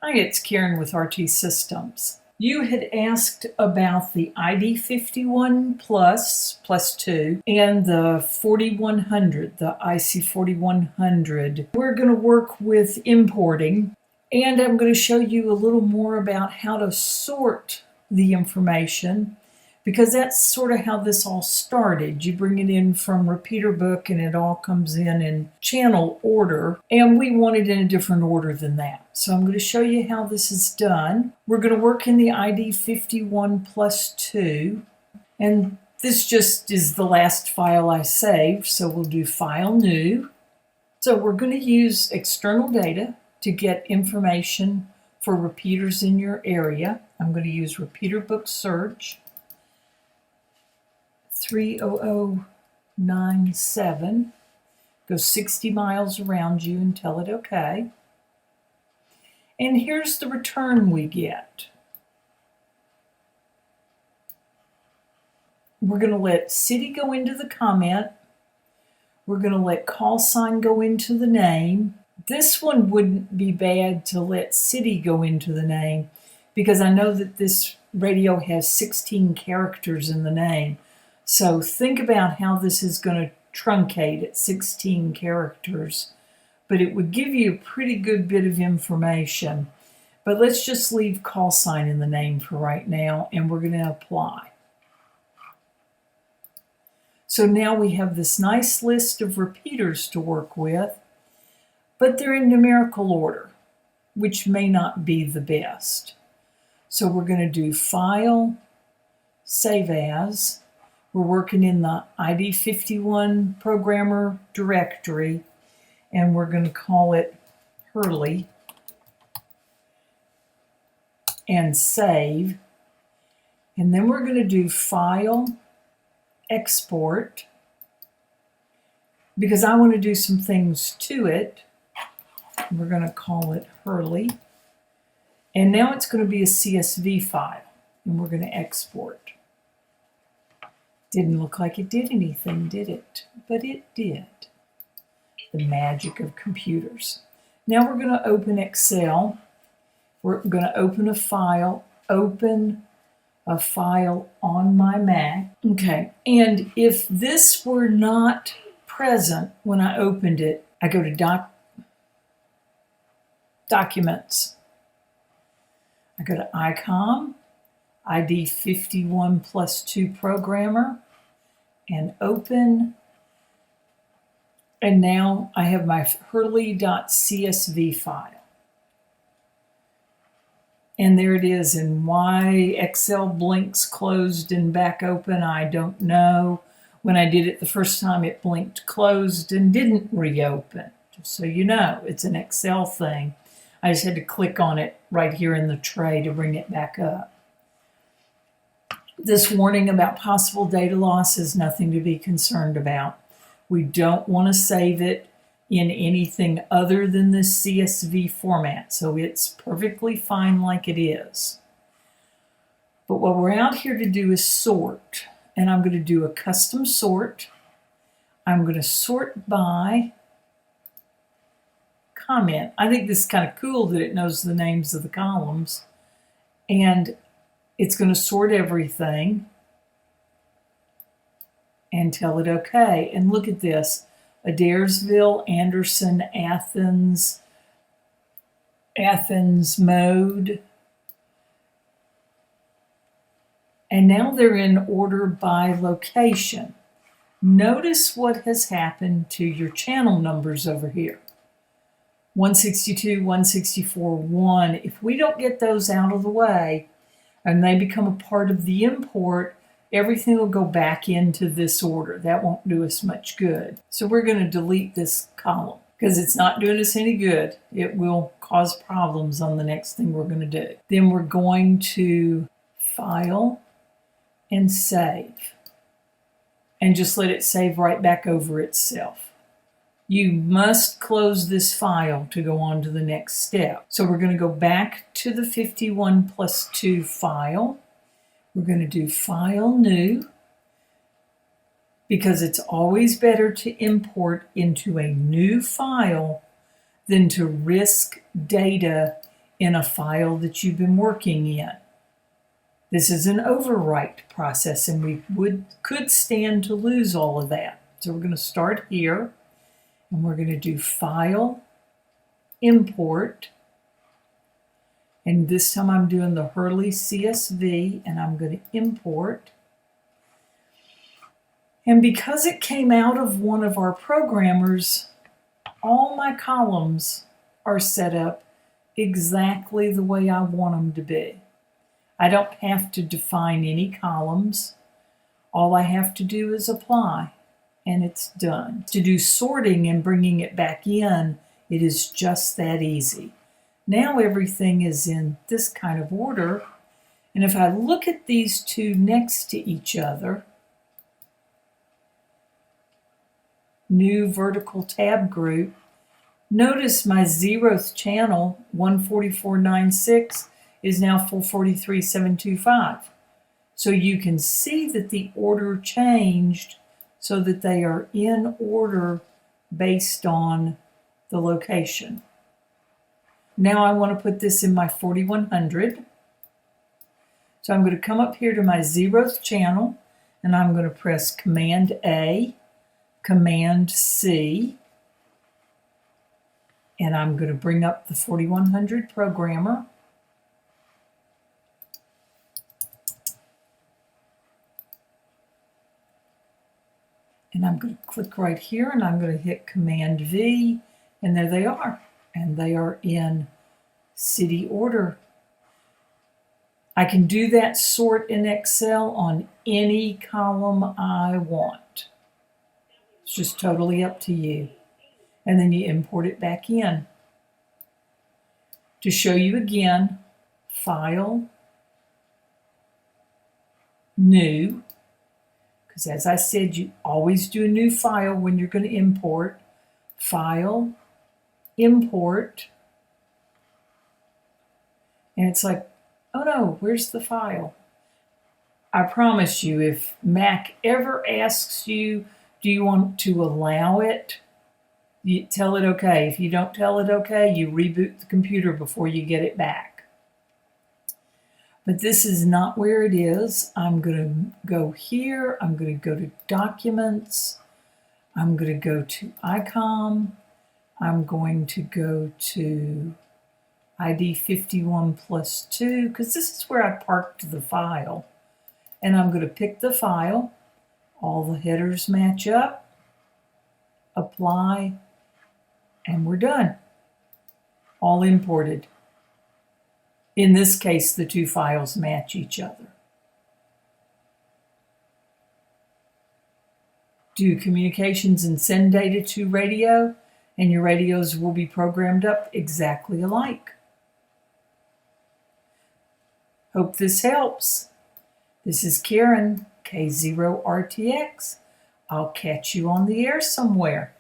Hi, it's Karen with RT Systems. You had asked about the ID51 Plus 2 and the 4100, the IC 4100. We're going to work with importing, and I'm going to show you a little more about how to sort the information, because that's sort of how this all started. You bring it in from repeater book and it all comes in channel order, and we want it in a different order than that. So I'm going to show you how this is done. We're going to work in the ID51 plus 2, and this just is the last file I saved, so we'll do File New. So we're going to use external data to get information for repeaters in your area. I'm going to use repeater book search 30097. Go 60 miles around you and tell it OK. And here's the return we get. We're going to let city go into the comment. We're going to let call sign go into the name. This one wouldn't be bad to let city go into the name, because I know that this radio has 16 characters in the name. So think about how this is going to truncate at 16 characters, but it would give you a pretty good bit of information. But let's just leave call sign in the name for right now, and we're going to apply. So now we have this nice list of repeaters to work with, but they're in numerical order, which may not be the best. So we're going to do File, Save As. We're working in the ID51 programmer directory, and we're going to call it Hurley, and save. And then we're going to do File, Export, because I want to do some things to it. We're going to call it Hurley. And now it's going to be a CSV file, and we're going to export. Didn't look like it did anything, did it? But it did. The magic of computers. Now we're going to open Excel. We're going to open a file on my Mac. Okay, and if this were not present when I opened it, I go to Documents. I go to ICOM, ID51 plus 2 programmer, and open. And now I have my hurley.csv file. And there it is. And why Excel blinks closed and back open, I don't know. When I did it the first time, it blinked closed and didn't reopen. Just so you know, it's an Excel thing. I just had to click on it right here in the tray to bring it back up. This warning about possible data loss is nothing to be concerned about. We don't want to save it in anything other than this CSV format, so it's perfectly fine like it is. But what we're out here to do is sort, and I'm going to do a custom sort. I'm going to sort by comment. I think this is kind of cool that it knows the names of the columns, and it's going to sort everything and tell it OK. And look at this: Adairsville, Anderson, Athens mode. And now they're in order by location. Notice what has happened to your channel numbers over here. 162, 164, 1. If we don't get those out of the way and they become a part of the import, everything will go back into this order. That won't do us much good. So we're going to delete this column because it's not doing us any good. It will cause problems on the next thing we're going to do. Then we're going to File and Save, and just let it save right back over itself. You must close this file to go on to the next step. So we're going to go back to the 51 plus 2 file. We're going to do File New, because it's always better to import into a new file than to risk data in a file that you've been working in. This is an overwrite process, and we could stand to lose all of that. So we're going to start here, and we're going to do File, Import, and this time I'm doing the Hurley CSV, and I'm going to import. And because it came out of one of our programmers, all my columns are set up exactly the way I want them to be. I don't have to define any columns. All I have to do is apply, and it's done. To do sorting and bringing it back in, it is just that easy. Now everything is in this kind of order, and if I look at these two next to each other, new vertical tab group, notice my 0th channel, 144.96, is now 443.725. So you can see that the order changed so that they are in order based on the location. Now I want to put this in my 4100. So I'm going to come up here to my 0th channel, and I'm going to press Command A, Command C, and I'm going to bring up the 4100 programmer. And I'm going to click right here, and I'm going to hit Command V, and there they are. And they are in city order. I can do that sort in Excel on any column I want. It's just totally up to you. And then you import it back in. To show you again, File, New, because as I said, you always do a new file when you're going to import. File, Import, and it's like, oh no, where's the file? I promise you, if Mac ever asks you, do you want to allow it? You tell it okay. If you don't tell it okay, you reboot the computer before you get it back. But this is not where it is. I'm going to go here. I'm going to go to Documents. I'm going to go to ICOM. I'm going to go to ID 51 plus 2, because this is where I parked the file. And I'm going to pick the file. All the headers match up. Apply. And we're done. All imported. In this case, the two files match each other. Do communications and send data to radio, and your radios will be programmed up exactly alike. Hope this helps. This is Karen, K0RTX. I'll catch you on the air somewhere.